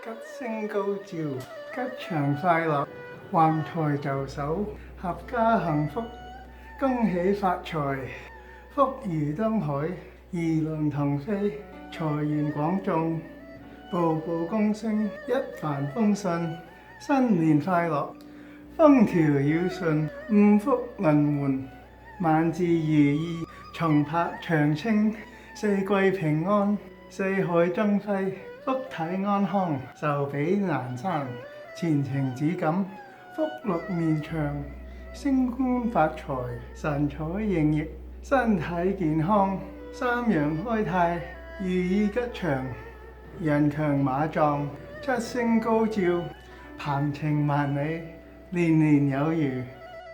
吉星高照，吉祥快樂，橫財就手，合家幸福，恭喜發財，福如東海，兒郎騰飛，財源廣眾，步步高升，一帆風順，新年快樂，風調雨順，五福臨門，萬事如意，重拍長青，四季平安，四海爭輝，福體安康，壽比南山，前程似錦，福祿綿長，升官發財，神采奕奕，身體健康，三陽開泰，如意吉祥，人強馬壯，七星高照，鵬程萬里，年年有餘，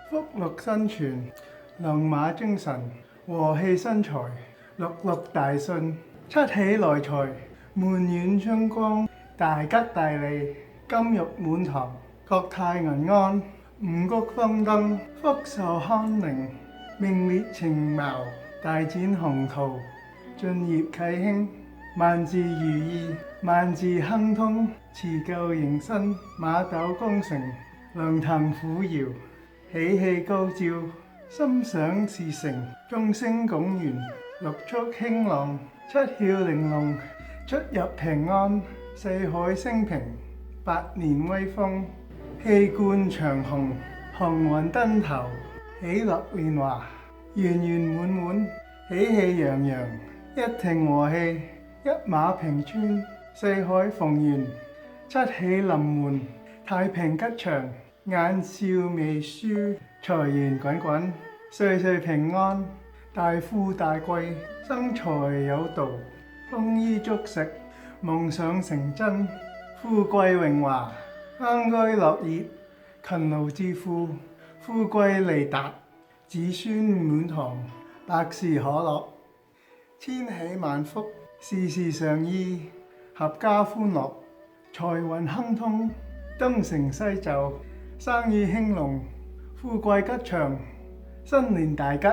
福祿生存，龍馬精神，和氣生財，六六大順，七喜來財，滿園春光，大吉大利，金玉滿堂，國泰民安，五穀豐登，福壽康寧，名列前茅，大展宏圖，進業啟興，萬事如意，萬事亨通，辭舊迎新，馬斗功成，龍騰虎搖，喜氣高照，心想事成，眾星拱圓，六畜興隆，七竅玲瓏，出入平安，四海升平，百年威風，氣貫長虹，鴻運登頭，喜樂年華，圓圓滿滿，喜氣洋洋，一庭和氣，一馬平川，四海逢源，七喜臨門，太平吉祥，眼笑眉舒，財源滾滾，歲歲平安，大富大貴，生財有道，豐衣足食，夢想成真，富貴榮華，安居樂業，勤勞致富，富貴利達，子孫滿堂，百事可樂，千喜萬福，事事上意，合家歡樂，財運亨通，東成西就，生意興隆，富貴吉祥，新年大吉。